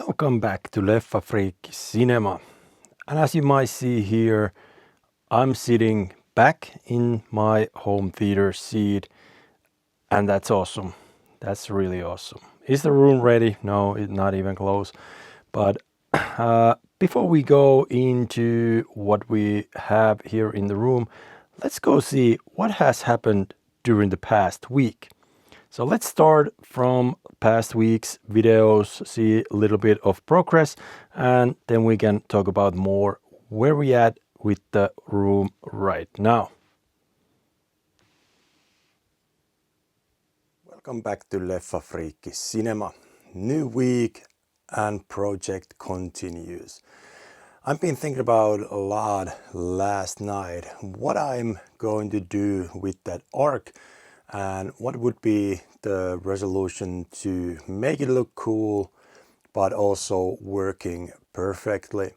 Welcome back to Leffafriikki Cinema. And as you might see here, I'm sitting back in my home theater seat, and that's awesome. That's really awesome. Is the room ready? No, it's not even close. But before we go into what we have here in the room, let's go see what has happened during the past week. So let's start from past week's videos, see a little bit of progress, and then we can talk about more where we at with the room right now. Welcome back to Leffafriikki Cinema. New week and project continues. I've been thinking about a lot last night what I'm going to do with that arc and what would be the resolution to make it look cool but also working perfectly.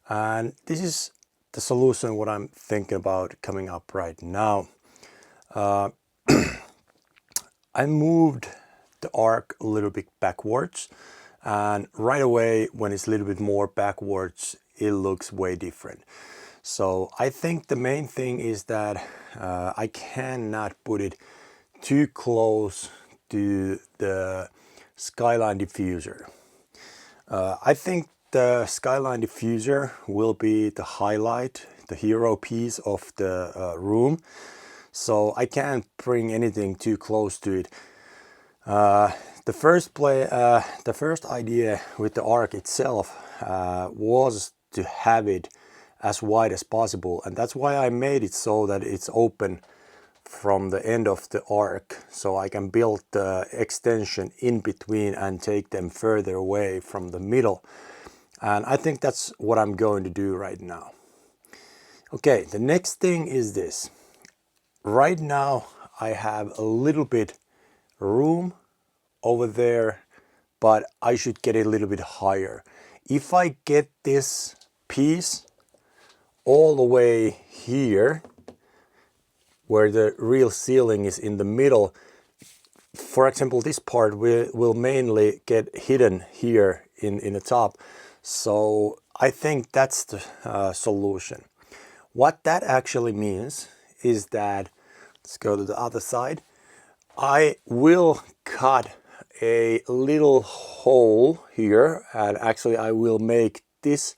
And this is the solution what I'm thinking about coming up right now. I moved the arc a little bit backwards, and right away when it's a little bit more backwards it looks way different. So I think the main thing is that I cannot put it too close to the skyline diffuser. I think the skyline diffuser will be the highlight, the hero piece of the room. So I can't bring anything too close to it. The first idea with the arc itself was to have it as wide as possible, and that's why I made it so that it's open from the end of the arc, so I can build the extension in between and take them further away from the middle. And I think that's what I'm going to do right now. Okay, the next thing is this. Right now I have a little bit room over there, but I should get it a little bit higher. If I get this piece all the way here, where the real ceiling is in the middle, for example, this part will mainly get hidden here in the top. So I think that's the solution. What that actually means is that, let's go to the other side, I will cut a little hole here, and actually I will make this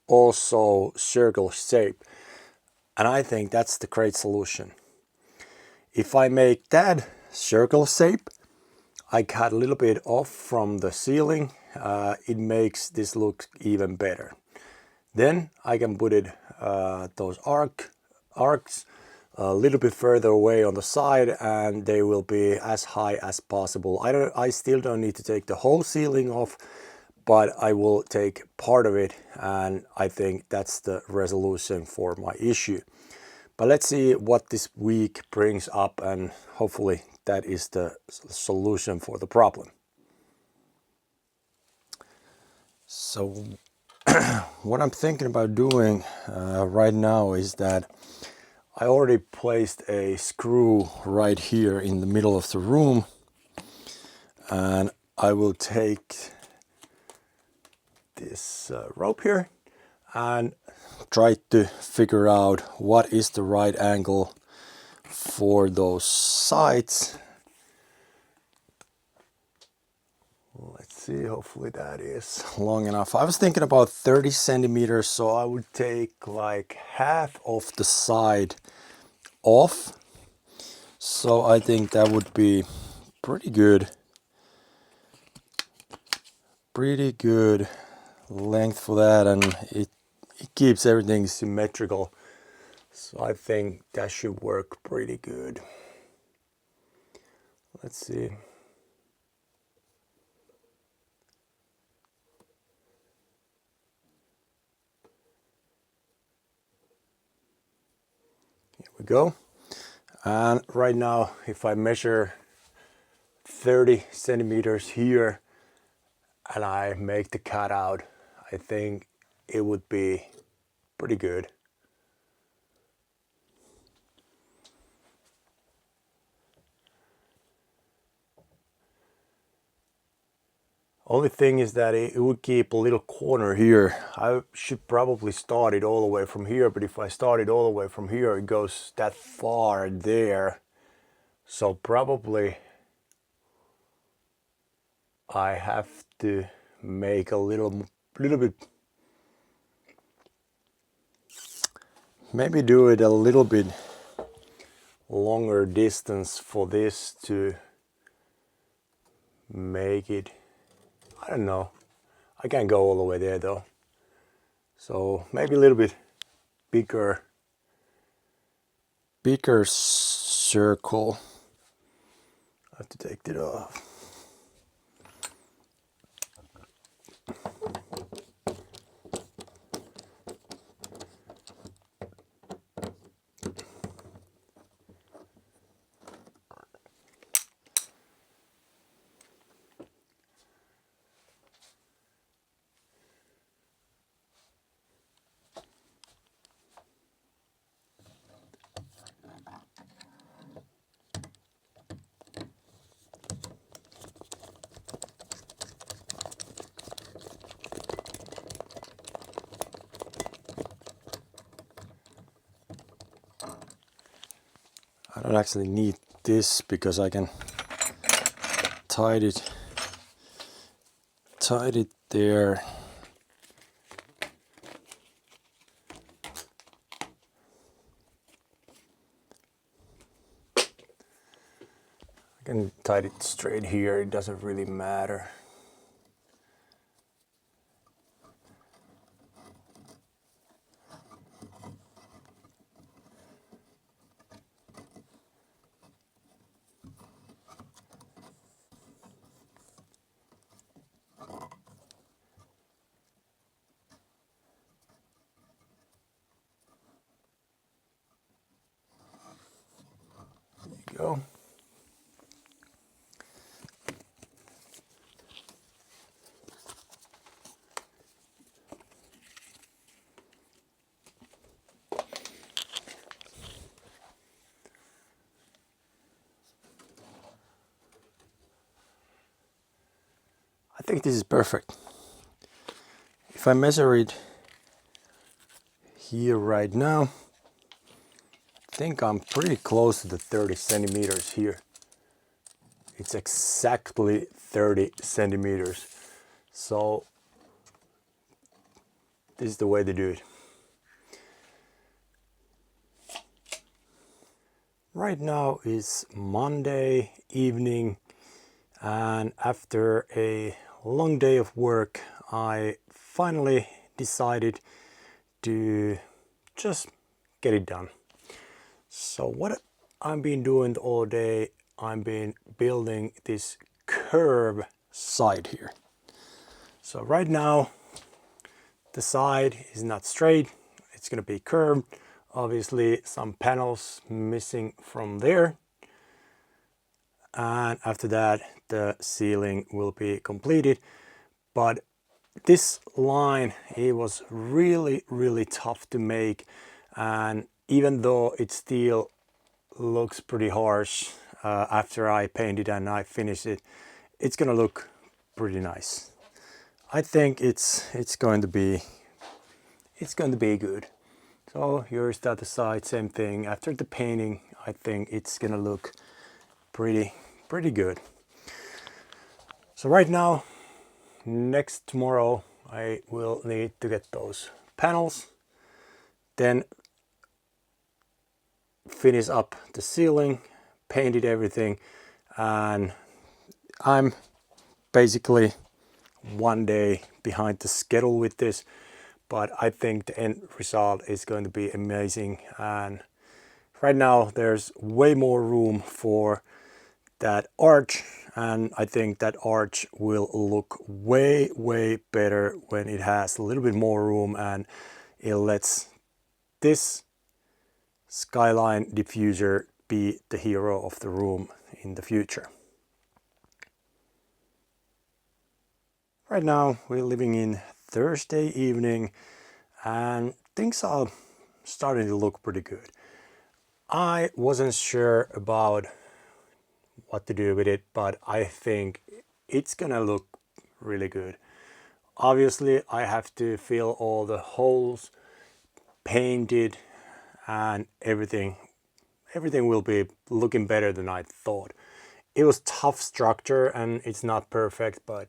also circle shape. And I think that's the great solution. If I make that circle shape, I cut a little bit off from the ceiling, it makes this look even better. Then I can put it those arcs a little bit further away on the side, and they will be as high as possible. I still don't need to take the whole ceiling off, but I will take part of it, and I think that's the resolution for my issue. But let's see what this week brings up, and hopefully that is the solution for the problem. So what I'm thinking about doing right now is that I already placed a screw right here in the middle of the room, and I will take this rope here and try to figure out what is the right angle for those sides. Let's see, hopefully that is long enough. I was thinking about 30 centimeters, so I would take like half of the side off. So I think that would be pretty good length for that, and it keeps everything symmetrical. So I think that should work pretty good. Let's see. Here we go. And right now, if I measure 30 centimeters here and I make the cutout, I think it would be pretty good. Only thing is that it would keep a little corner here. I should probably start it all the way from here, but if I start it all the way from here, it goes that far there. So probably I have to make a little bit, maybe do it a little bit longer distance for this to make it, I don't know. I can't go all the way there though. So maybe a little bit bigger circle. I have to take it off. I don't actually need this because I can tie it there. I can tie it straight here, it doesn't really matter. Go. I think this is perfect. If I measure it here right now, I think I'm pretty close to the 30 centimeters here. It's exactly 30 centimeters. So this is the way to do it. Right now is Monday evening, and after a long day of work, I finally decided to just get it done. So what I've been doing all day, I've been building this curve side here. So right now the side is not straight, it's going to be curved. Obviously some panels missing from there, and after that the ceiling will be completed. But this line, it was really tough to make, and even though it still looks pretty harsh after I paint it and I finish it, it's gonna look pretty nice. I think it's going to be good. So here's the other side, same thing. After the painting, I think it's gonna look pretty good. So right now, tomorrow, I will need to get those panels, then finish up the ceiling, painted everything, and I'm basically one day behind the schedule with this. But I think the end result is going to be amazing, and right now there's way more room for that arch, and I think that arch will look way better when it has a little bit more room and it lets this skyline diffuser be the hero of the room in the future. Right now we're living in Thursday evening and things are starting to look pretty good. I wasn't sure about what to do with it, but I think it's gonna look really good. Obviously I have to fill all the holes, painted, and everything will be looking better than I thought. It was tough structure and it's not perfect, but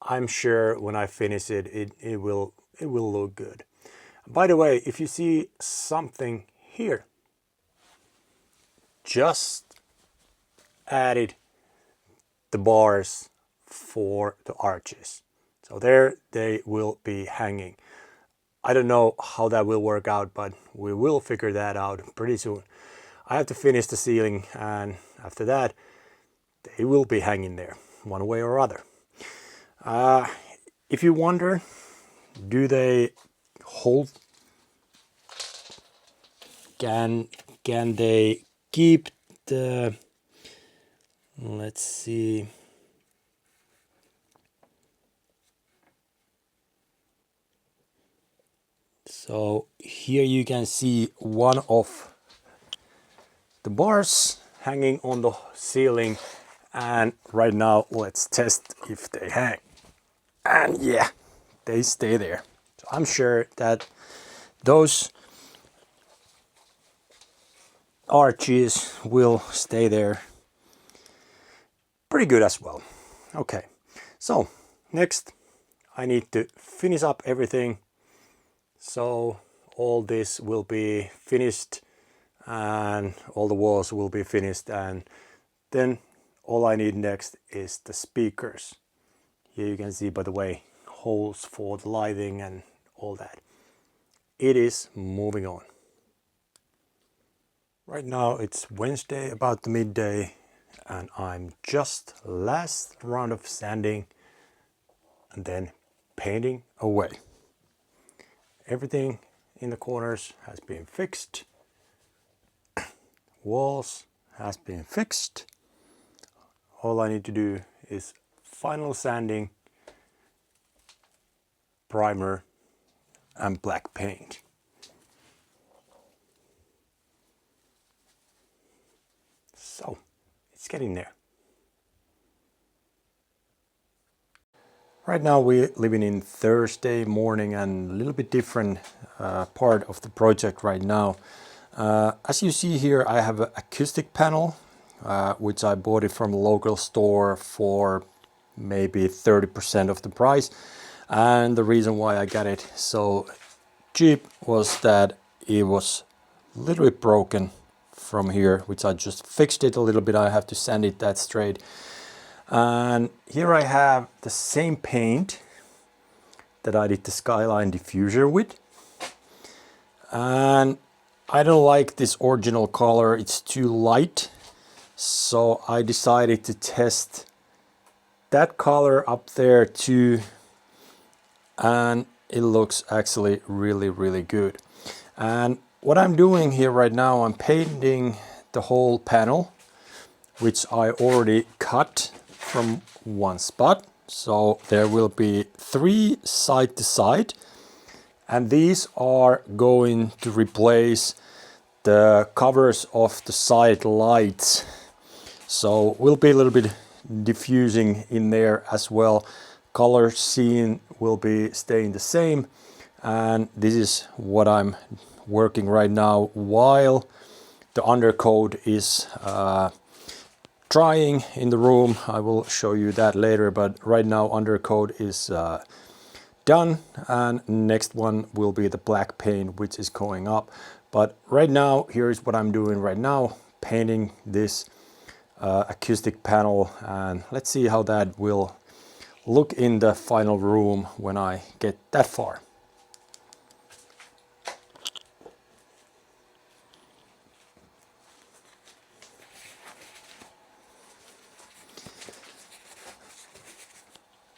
I'm sure when I finish it, it will look good. By the way, if you see something here, just added the bars for the arches. So there they will be hanging. I don't know how that will work out, but we will figure that out pretty soon. I have to finish the ceiling, and after that they will be hanging there one way or other. If you wonder, do they hold? Can they keep the, let's see, so here you can see one of the bars hanging on the ceiling, and right now let's test if they hang. And yeah, they stay there. So I'm sure that those arches will stay there pretty good as well. Okay, so next I need to finish up everything. So all this will be finished and all the walls will be finished, and then all I need next is the speakers. Here you can see, by the way, holes for the lighting and all that. It is moving on. Right now it's Wednesday about the midday, and I'm just last round of sanding and then painting away. Everything in the corners has been fixed. Walls has been fixed. All I need to do is final sanding, primer, and black paint. So it's getting there. Right now we're living in Thursday morning and a little bit different part of the project right now. As you see here, I have an acoustic panel, which I bought it from a local store for maybe 30% of the price. And the reason why I got it so cheap was that it was a little bit broken from here, which I just fixed it a little bit. I have to sand it that straight. And here I have the same paint that I did the skyline diffuser with. And I don't like this original color, it's too light. So I decided to test that color up there too. And it looks actually really good. And what I'm doing here right now, I'm painting the whole panel, which I already cut from one spot. So there will be 3 side to side, and these are going to replace the covers of the side lights. So will be a little bit diffusing in there as well. Color scene will be staying the same, and this is what I'm working right now while the undercoat is drying in the room. I will show you that later, but right now undercoat is done, and next one will be the black paint, which is going up. But right now, here's what I'm doing right now, painting this acoustic panel, and let's see how that will look in the final room when I get that far.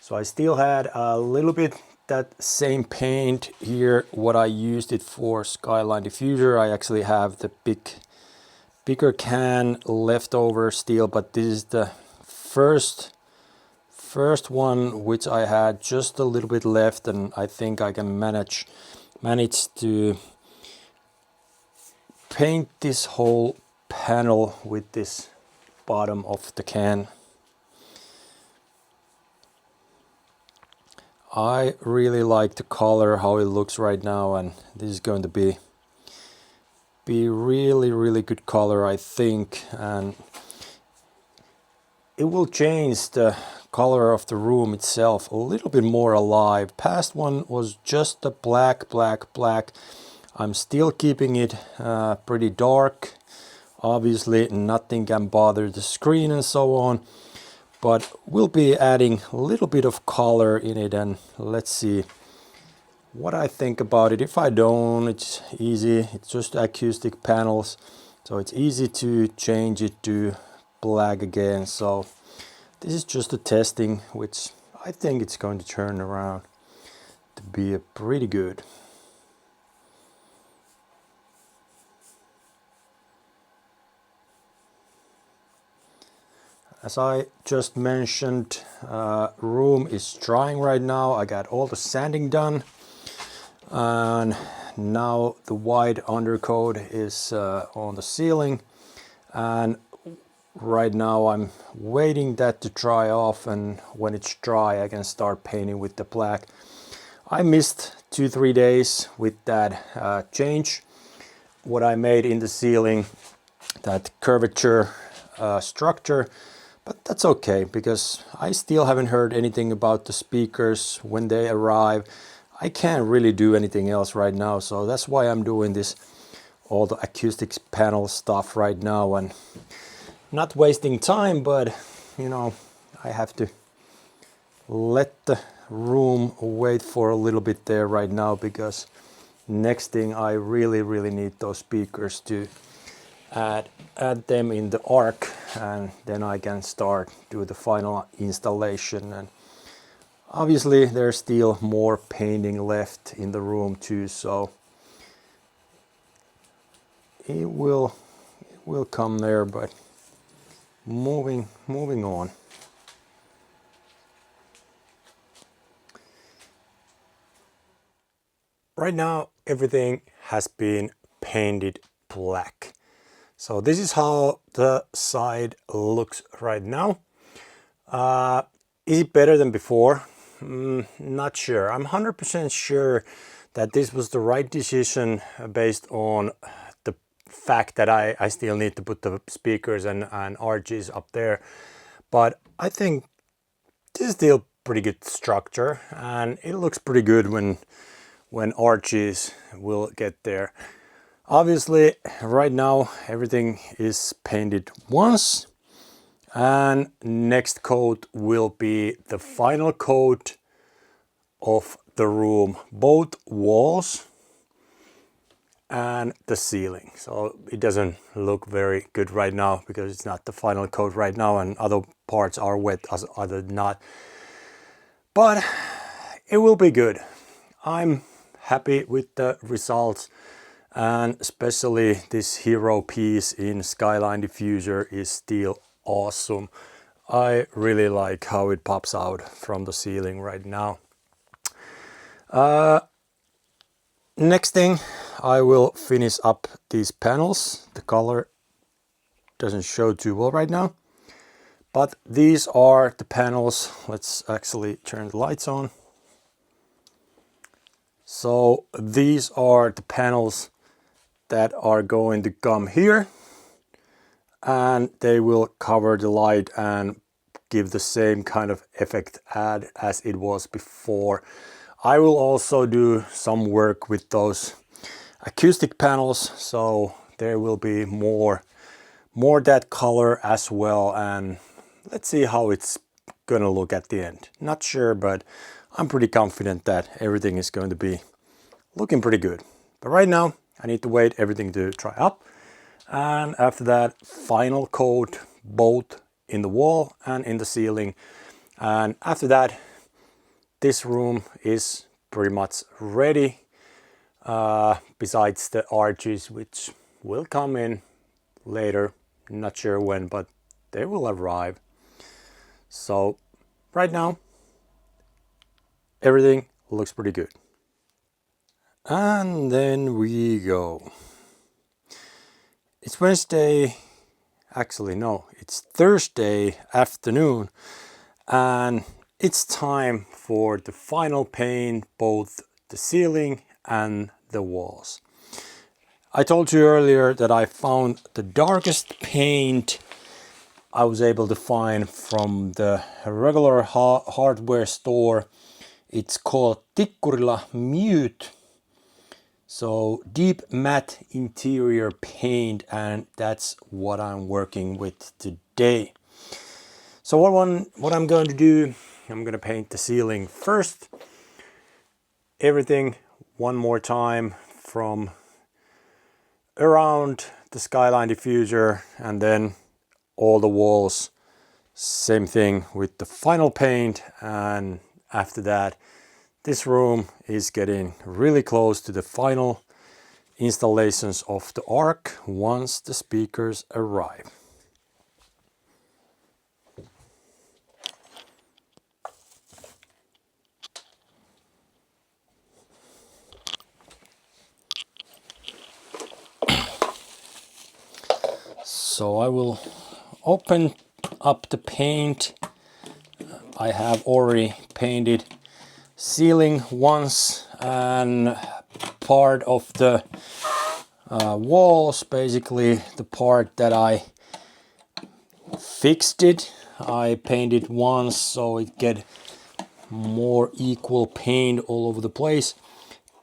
So I still had a little bit that same paint here, what I used it for skyline diffuser. I actually have the bigger can left over still, but this is the first one which I had just a little bit left, and I think I can manage to paint this whole panel with this bottom of the can. I really like the color, how it looks right now, and this is going to be really good color, I think, and it will change the color of the room itself a little bit more alive. Past one was just the black. I'm still keeping it pretty dark. Obviously nothing can bother the screen and so on, but we'll be adding a little bit of color in it, and let's see what I think about it. If I don't, it's easy. It's just acoustic panels, so it's easy to change it to black again. So this is just a testing, which I think it's going to turn around to be pretty good. As I just mentioned, room is drying right now. I got all the sanding done, and now the white undercoat is on the ceiling, and right now I'm waiting that to dry off, and when it's dry I can start painting with the black. I missed 2-3 days with that change what I made in the ceiling, that curvature structure, but that's okay because I still haven't heard anything about the speakers when they arrive. I can't really do anything else right now, so that's why I'm doing this, all the acoustics panel stuff right now, and not wasting time, but you know, I have to let the room wait for a little bit there right now, because next thing I really need those speakers to add them in the arc, and then I can start do the final installation. And obviously there's still more painting left in the room too, so it will come there, but moving on. Right now everything has been painted black. So this is how the side looks right now. Is it better than before? Not sure. I'm 100% sure that this was the right decision based on the fact that I still need to put the speakers and RGs up there. But I think this is still pretty good structure, and it looks pretty good when RGs will get there. Obviously right now everything is painted once, and next coat will be the final coat of the room, both walls and the ceiling. So it doesn't look very good right now because it's not the final coat right now, and other parts are wet as other than not, but it will be good. I'm happy with the results, and especially this hero piece in Skyline diffuser is still awesome. I really like how it pops out from the ceiling right now. Next thing, I will finish up these panels. The color doesn't show too well right now, but these are the panels. Let's actually turn the lights on. So these are the panels that are going to come here, and they will cover the light and give the same kind of effect as it was before. I will also do some work with those acoustic panels, so there will be more that color as well, and let's see how it's gonna look at the end. Not sure, but I'm pretty confident that everything is going to be looking pretty good. But right now I need to wait everything to dry up, and after that, final coat both in the wall and in the ceiling, and after that this room is pretty much ready, besides the arches, which will come in later, not sure when, but they will arrive. So right now everything looks pretty good. And then we go. It's Wednesday, actually no, it's Thursday afternoon, and it's time for the final paint, both the ceiling and the walls. I told you earlier that I found the darkest paint I was able to find from the regular hardware store. It's called Tikkurila Mute. So deep matte interior paint, and that's what I'm working with today. So what I'm going to do, I'm going to paint the ceiling first. Everything one more time from around the skyline diffuser, and then all the walls, same thing with the final paint. And after that, this room is getting really close to the final installations of the ARC once the speakers arrive. So I will open up the paint. I have already painted ceiling once, and part of the walls, basically the part that I fixed it, I painted once so it get more equal paint all over the place.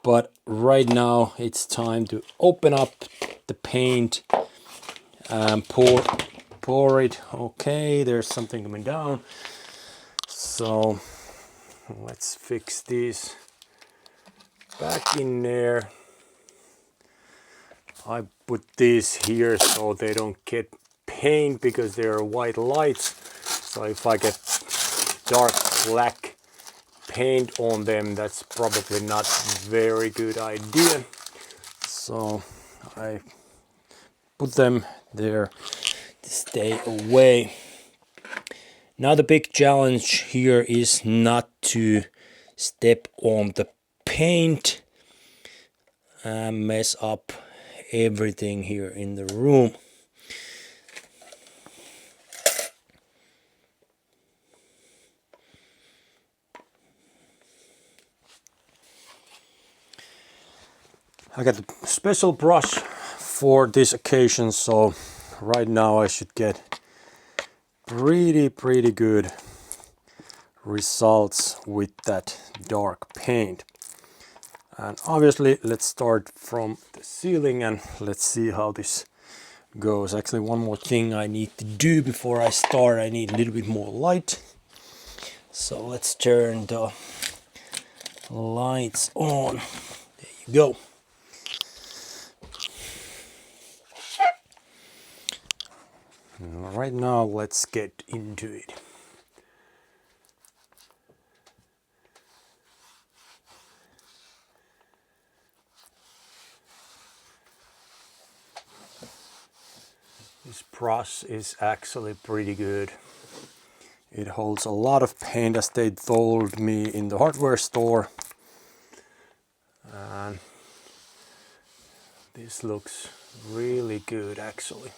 But right now it's time to open up the paint and pour it. Okay, there's something coming down. So let's fix these back in there. I put these here so they don't get paint because they are white lights. So if I get dark black paint on them, that's probably not a very good idea. So I put them there to stay away. Now the big challenge here is not to step on the paint and mess up everything here in the room. I got a special brush for this occasion, so right now I should get pretty good results with that dark paint. And obviously let's start from the ceiling and let's see how this goes. Actually, one more thing I need to do before I start, I need a little bit more light. So let's turn the lights on. There you go. Right now let's get into it. This brush is actually pretty good. It holds a lot of paint, as they told me in the hardware store. And this looks really good actually.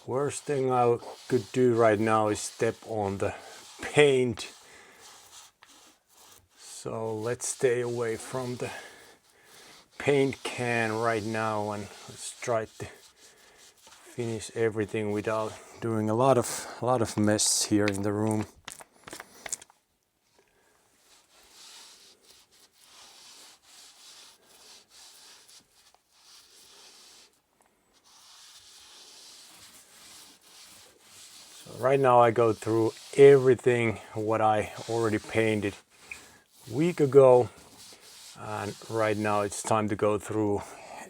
Worst thing I could do right now is step on the paint. So let's stay away from the paint can right now and let's try to finish everything without doing a lot of mess here in the room. Right now I go through everything what I already painted a week ago, and right now it's time to go through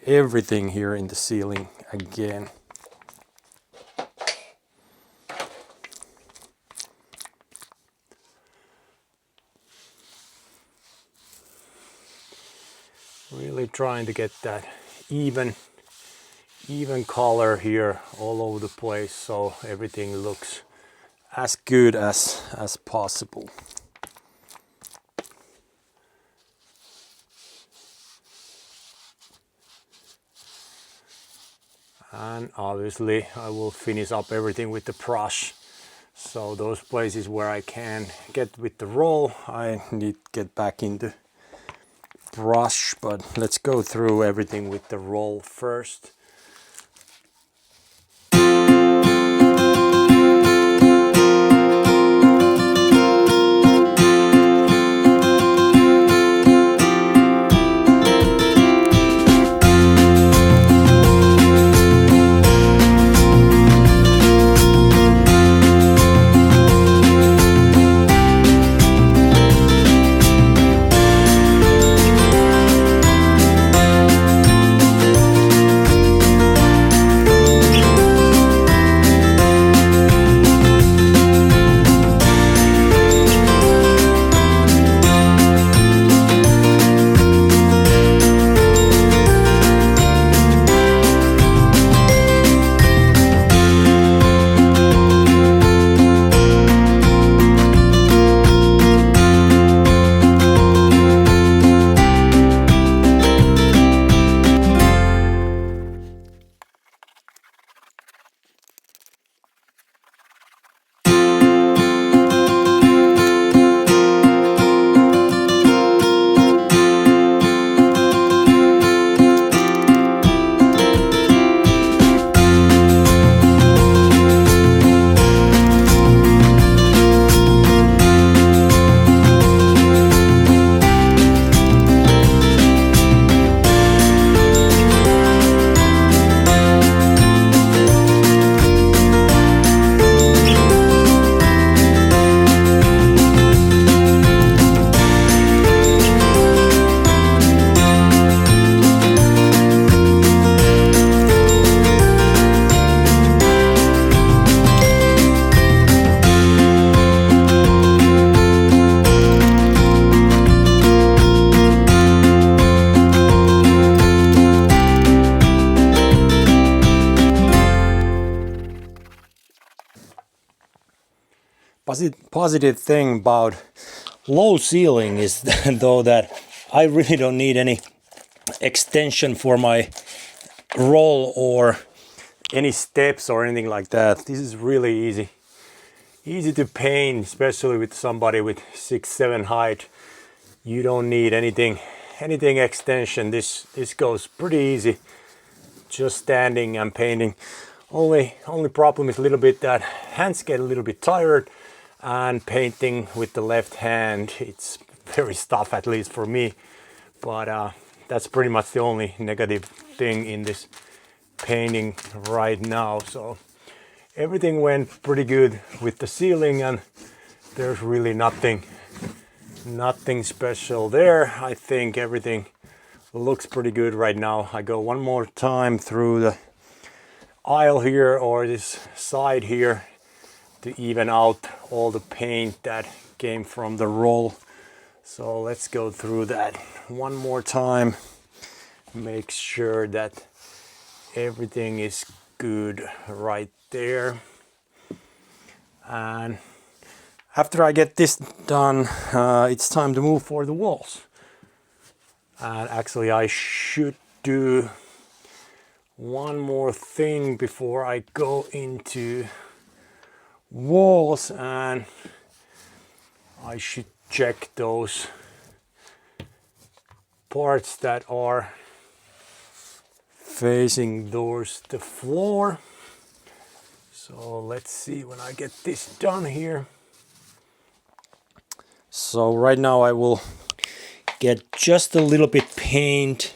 everything here in the ceiling again. Really trying to get that even even color here all over the place, so everything looks as good as possible. And obviously I will finish up everything with the brush. So those places where I can get with the roll, I need to get back into brush, but let's go through everything with the roll first. Positive thing about low ceiling is though that I really don't need any extension for my roll or any steps or anything like that. This is really easy to paint, especially with somebody with 6'7" height. You don't need anything extension. This goes pretty easy, just standing and painting. Only problem is a little bit that hands get a little bit tired, and painting with the left hand, it's very tough, at least for me. But that's pretty much the only negative thing in this painting right now. So everything went pretty good with the ceiling, and there's really nothing special there. I think everything looks pretty good right now. I go one more time through the aisle here, or this side here, to even out all the paint that came from the roll. So let's go through that one more time, make sure that everything is good right there. And after I get this done, it's time to move for the walls. And actually I should do one more thing before I go into walls, and I should check those parts that are facing towards the floor. So let's see when I get this done here. So right now I will get just a little bit paint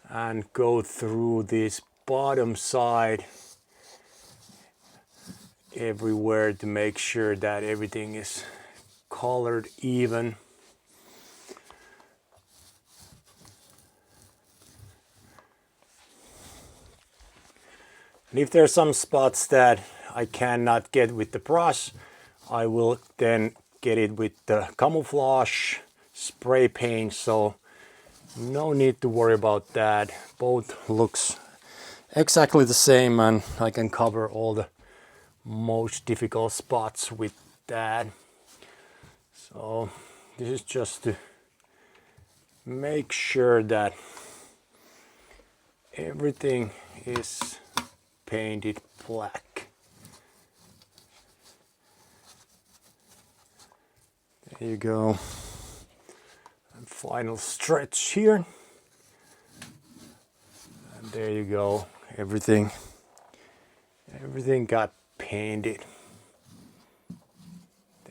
and go through this bottom side everywhere to make sure that everything is colored even. And if there are some spots that I cannot get with the brush, I will then get it with the camouflage spray paint, so no need to worry about that. Both looks exactly the same, and I can cover all the most difficult spots with that. So this is just to make sure that everything is painted black. There you go. And final stretch here. And there you go. Everything got painted.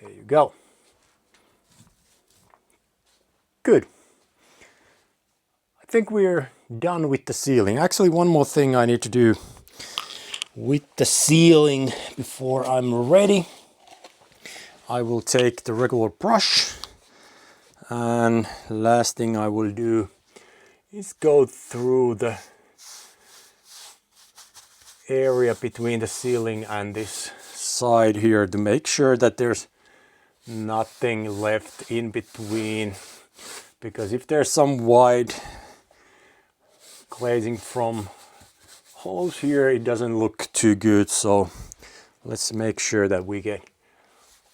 There you go. Good. I think we're done with the ceiling. Actually, one more thing I need to do with the ceiling before I'm ready. I will take the regular brush, and last thing I will do is go through the area between the ceiling and this side here to make sure that there's nothing left in between, because if there's some white glazing from holes here, it doesn't look too good. So let's make sure that we get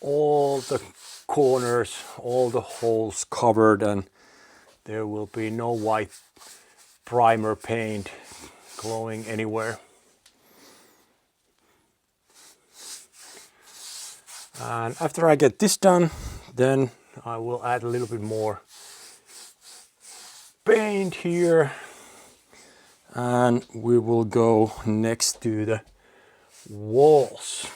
all the corners, all the holes covered, and there will be no white primer paint glowing anywhere. And after I get this done, then I will add a little bit more paint here, and we will go next to the walls.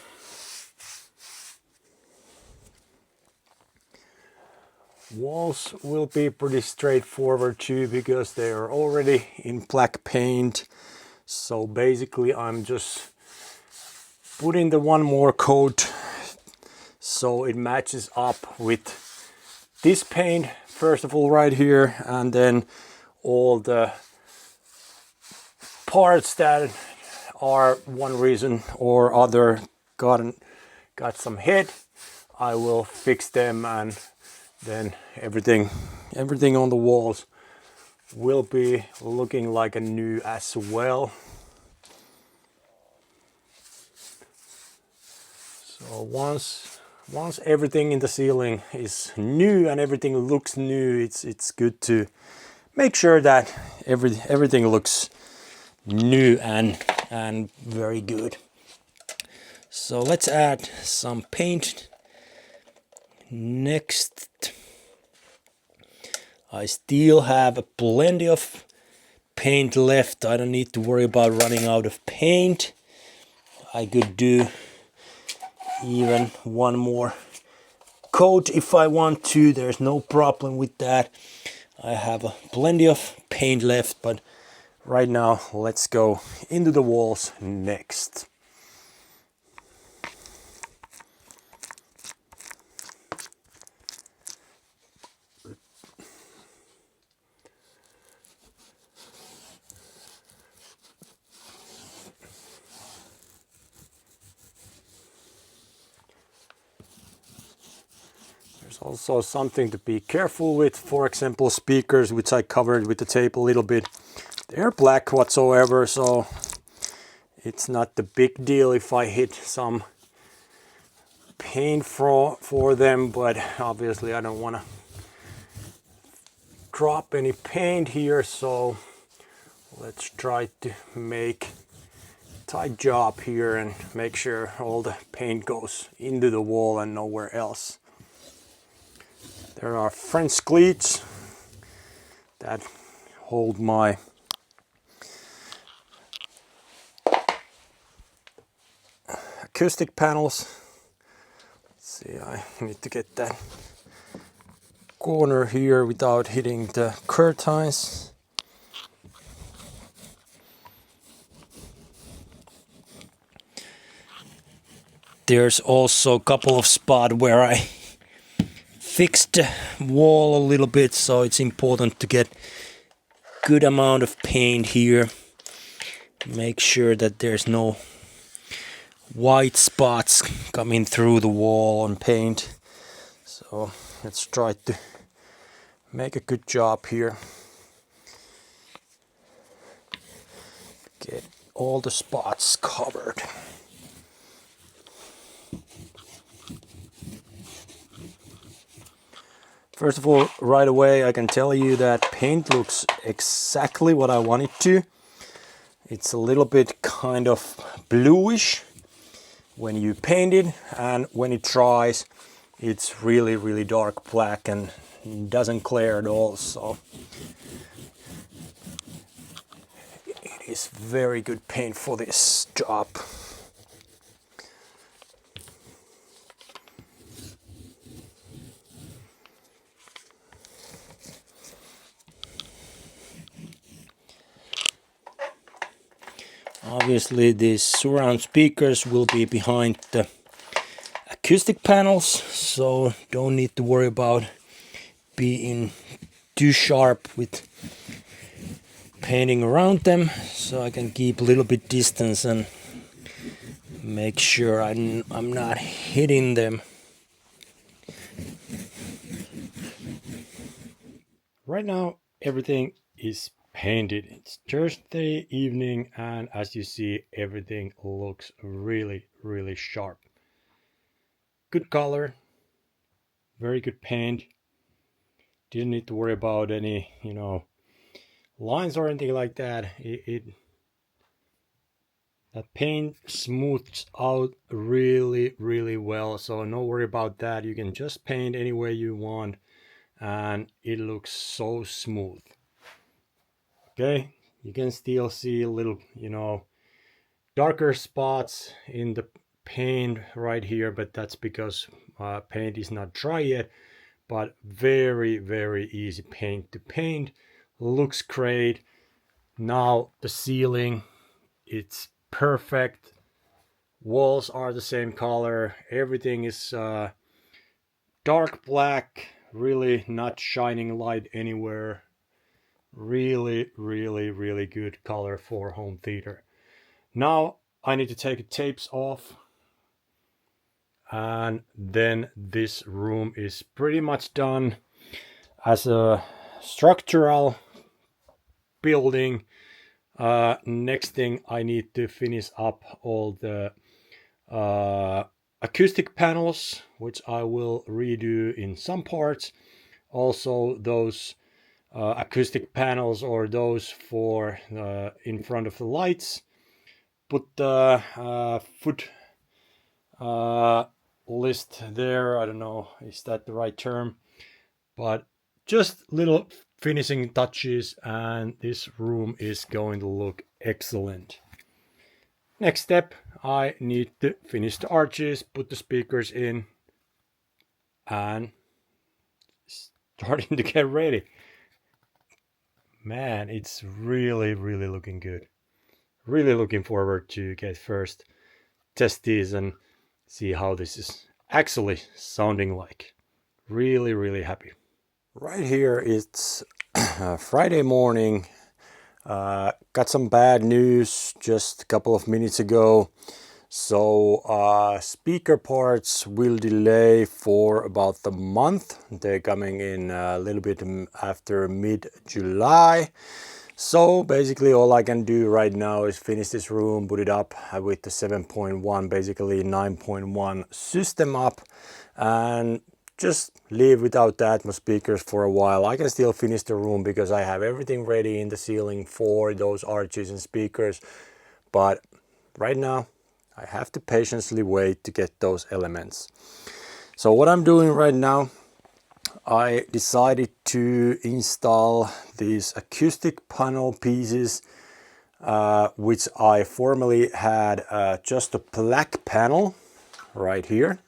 Walls will be pretty straightforward too, because they are already in black paint. So basically I'm just putting the one more coat so it matches up with this paint first of all right here, and then all the parts that are one reason or other got some hit, I will fix them, and then everything on the walls will be looking like a new as well. So once everything in the ceiling is new and everything looks new, it's good to make sure that everything looks new and very good. So let's add some paint next. I still have plenty of paint left. I don't need to worry about running out of paint. I could do even one more coat if I want to. There's no problem with that. I have plenty of paint left, but right now let's go into the walls next. Also something to be careful with, for example speakers, which I covered with the tape a little bit. They're black whatsoever, so it's not the big deal if I hit some paint for them, but obviously I don't want to drop any paint here, so let's try to make a tight job here and make sure all the paint goes into the wall and nowhere else. There are French cleats that hold my acoustic panels. Let's see, I need to get that corner here without hitting the curtains. There's also a couple of spots where I fixed the wall a little bit, so it's important to get good amount of paint here. Make sure that there's no white spots coming through the wall on paint. So let's try to make a good job here. Get all the spots covered. First of all, right away I can tell you that paint looks exactly what I want it to. It's a little bit kind of bluish when you paint it, and when it dries it's really, really dark black and doesn't clear at all. So it is very good paint for this job. Obviously these surround speakers will be behind the acoustic panels, so don't need to worry about being too sharp with painting around them. So I can keep a little bit distance and make sure I'm not hitting them. Right now everything is painted. It's Thursday evening, and as you see, everything looks really, really sharp. Good color, very good paint. Didn't need to worry about any, lines or anything like that. That paint smooths out really, really well, so no worry about that. You can just paint any way you want and it looks so smooth. Okay, you can still see a little, darker spots in the paint right here, but that's because paint is not dry yet. But very, very easy paint to paint. Looks great. Now the ceiling, it's perfect. Walls are the same color. Everything is dark black, really not shining light anywhere. Really, really, really good color for home theater. Now I need to take the tapes off, and then this room is pretty much done as a structural building. Next thing, I need to finish up all the acoustic panels, which I will redo in some parts. Also those acoustic panels, or those for in front of the lights. Put the foot list there. I don't know, is that the right term? But just little finishing touches, and this room is going to look excellent. Next step, I need to finish the arches, put the speakers in, and starting to get ready. Man, it's really, really looking good. Really looking forward to get first test these and see how this is actually sounding like. Really, really happy. Right here it's Friday morning. Got some bad news just a couple of minutes ago. So speaker parts will delay for about a month. They're coming in a little bit after mid-July. So basically all I can do right now is finish this room, put it up with the 7.1, basically 9.1 system up, and just leave without the Atmos speakers for a while. I can still finish the room because I have everything ready in the ceiling for those arches and speakers. But right now I have to patiently wait to get those elements. So what I'm doing right now, I decided to install these acoustic panel pieces, which I formerly had just a black panel right here,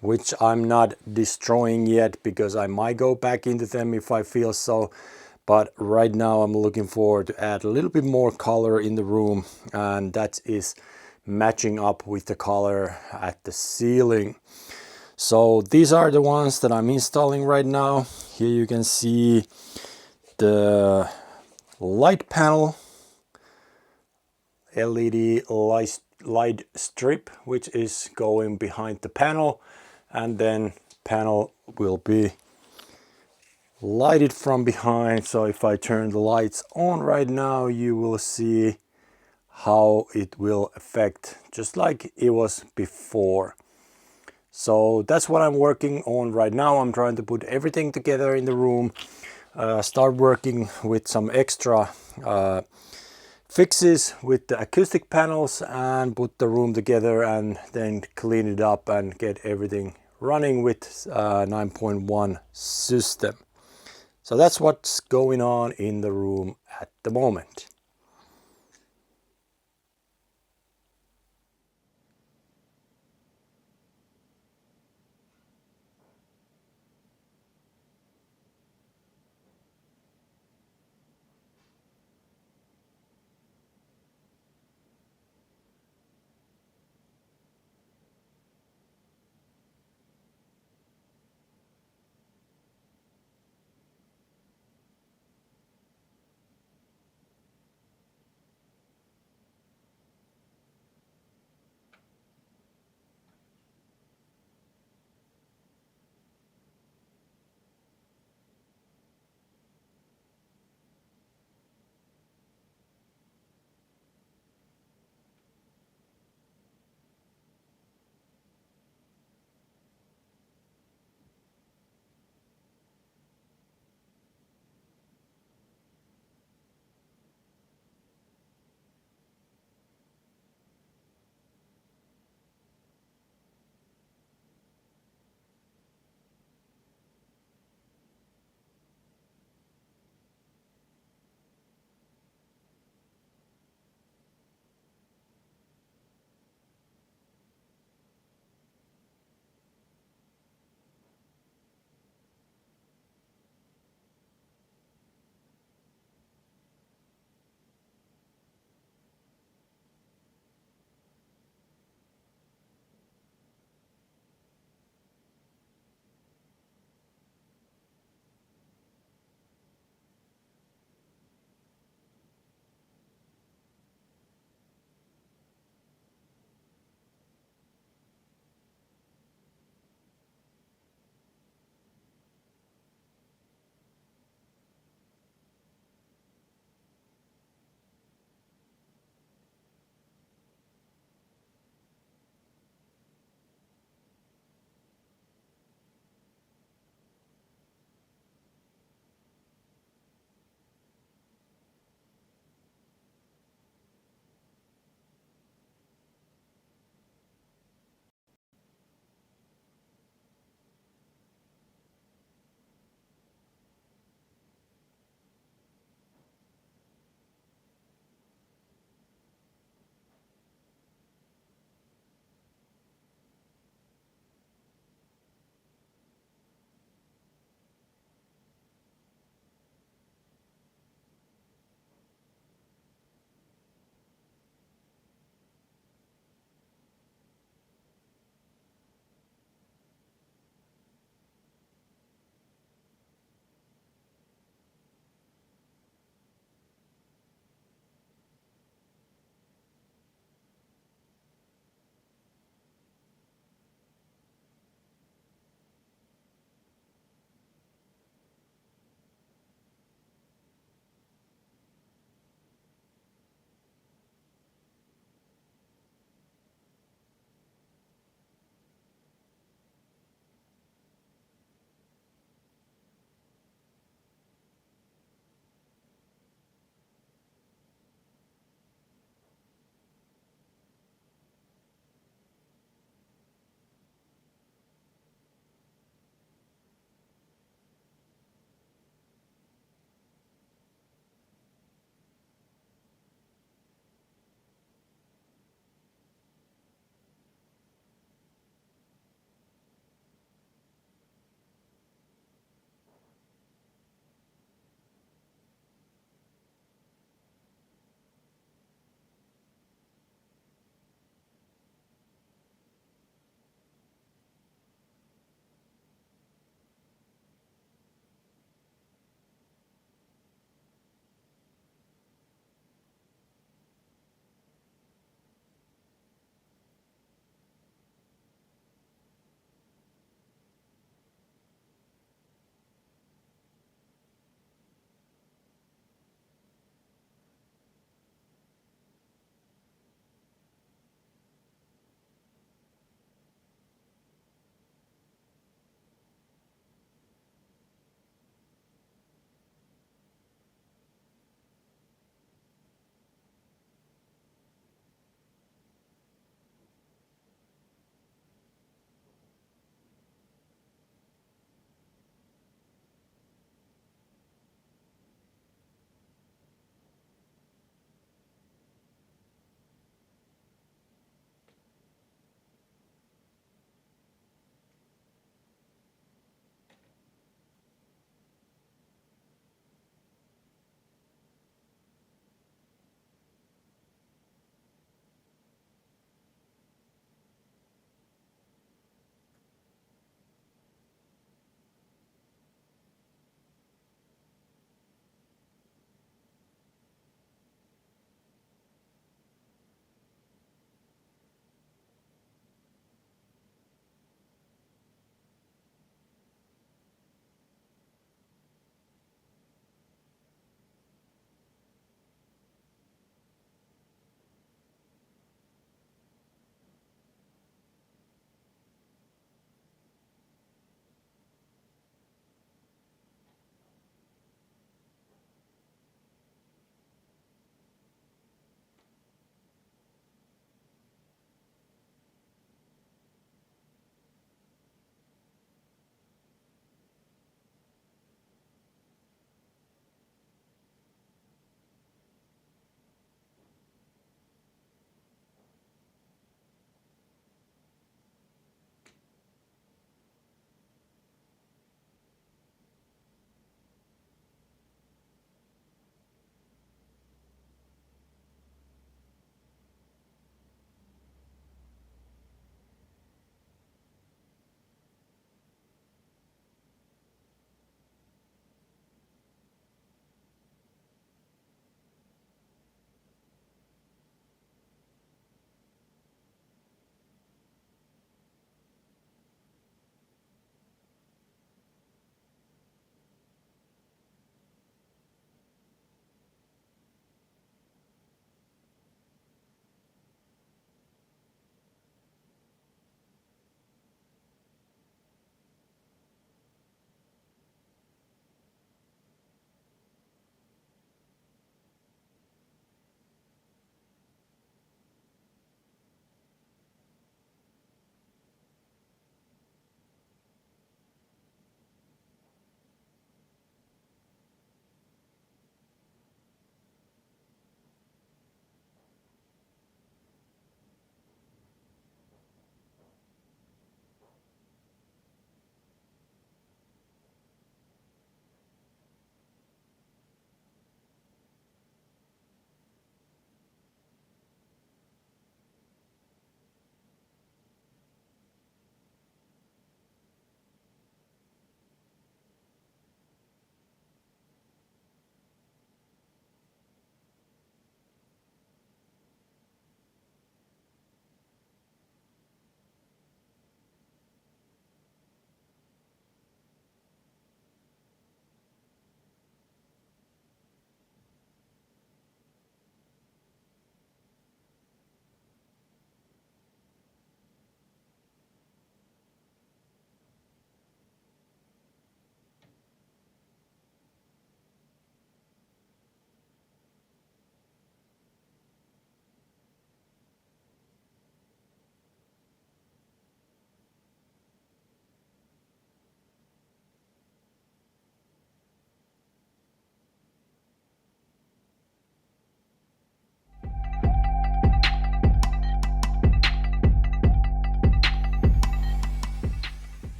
which I'm not destroying yet because I might go back into them if I feel so. But right now I'm looking forward to add a little bit more color in the room, and that is matching up with the color at the ceiling. So these are the ones that I'm installing right now. Here you can see the light panel, LED light strip, which is going behind the panel, and then panel will be lighted from behind. So if I turn the lights on right now, you will see how it will affect, just like it was before. So that's what I'm working on right now. I'm trying to put everything together in the room, start working with some extra fixes with the acoustic panels, and put the room together and then clean it up and get everything running with 9.1 system. So that's what's going on in the room at the moment.